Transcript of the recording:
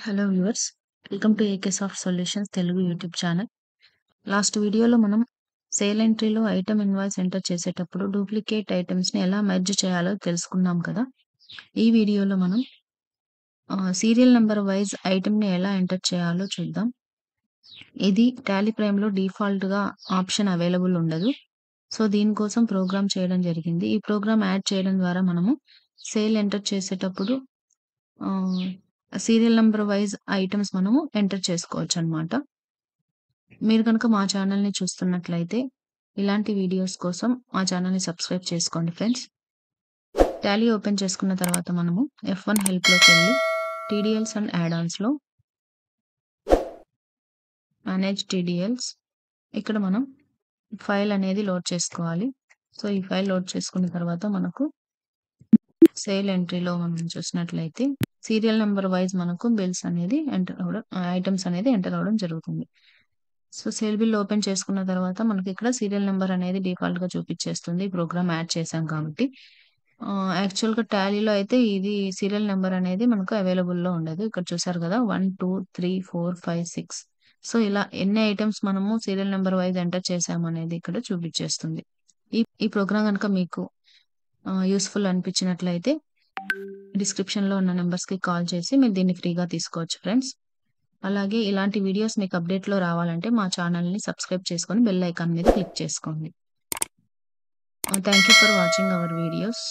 Hello viewers, welcome to AK soft solutions Telugu YouTube channel. Last వీడియోలో మనం sale ఎంట్రీలో item invoice enter చేసేటప్పుడు duplicate ఐటమ్స్ని ఎలా merge చేయాలో తెలుసుకున్నాం కదా. ఈ వీడియోలో మనం సీరియల్ నెంబర్ వైజ్ ఐటమ్ని ఎలా ఎంటర్ చేయాలో చూద్దాం. ఇది టాలీ ప్రైమ్లో డిఫాల్ట్గా ఆప్షన్ అవైలబుల్ ఉండదు. సో దీనికోసం ప్రోగ్రామ్ చేయడం జరిగింది. ఈ ప్రోగ్రామ్ యాడ్ చేయడం ద్వారా మనము సేల్ ఎంటర్ చేసేటప్పుడు సీరియల్ నంబర్ వైజ్ ఐటమ్స్ మనము ఎంటర్ చేసుకోవచ్చు అనమాట. మీరు కనుక మా ఛానల్ని చూస్తున్నట్లయితే ఇలాంటి వీడియోస్ కోసం మా ఛానల్ని సబ్స్క్రైబ్ చేసుకోండి ఫ్రెండ్స్. టాలీ ఓపెన్ చేసుకున్న తర్వాత మనము F1 హెల్ప్లోకి వెళ్ళి టీడీఎల్స్ అండ్ యాడ్-ఆన్స్లో మేనేజ్ టీడీఎల్స్, ఇక్కడ మనం ఫైల్ అనేది లోడ్ చేసుకోవాలి. సో ఈ ఫైల్ లోడ్ చేసుకున్న తర్వాత మనకు సేల్ ఎంట్రీలో మనం చూసినట్లయితే సీరియల్ నెంబర్ వైజ్ మనకు బిల్స్ అనేది ఎంటర్ అవ్వడం, ఐటమ్స్ అనేది ఎంటర్ అవ్వడం జరుగుతుంది. సో సేల్ బిల్ ఓపెన్ చేసుకున్న తర్వాత మనకి ఇక్కడ సీరియల్ నెంబర్ అనేది డిఫాల్ట్గా చూపించేస్తుంది. ప్రోగ్రామ్ యాడ్ చేసాం కాబట్టి. యాక్చువల్గా టాలీలో అయితే ఇది సీరియల్ నెంబర్ అనేది మనకు అవైలబుల్లో ఉండదు. ఇక్కడ చూసారు కదా 1 2 3 4 5 6. సో ఇలా ఎన్ని ఐటమ్స్ మనము సీరియల్ నెంబర్ వైజ్ ఎంటర్ చేసాము అనేది ఇక్కడ చూపించేస్తుంది. ఈ ప్రోగ్రామ్ కనుక మీకు యూస్ఫుల్ అనిపించినట్లయితే డిస్క్రిప్షన్లో ఉన్న నెంబర్స్కి కాల్ చేసి మీరు దీన్ని ఫ్రీగా తీసుకోవచ్చు ఫ్రెండ్స్. అలాగే ఇలాంటి వీడియోస్ మీకు అప్డేట్లో రావాలంటే మా ఛానల్ని సబ్స్క్రైబ్ చేసుకొని బెల్ ఐకాన్ మీద క్లిక్ చేసుకోండి. Thank you for watching our videos.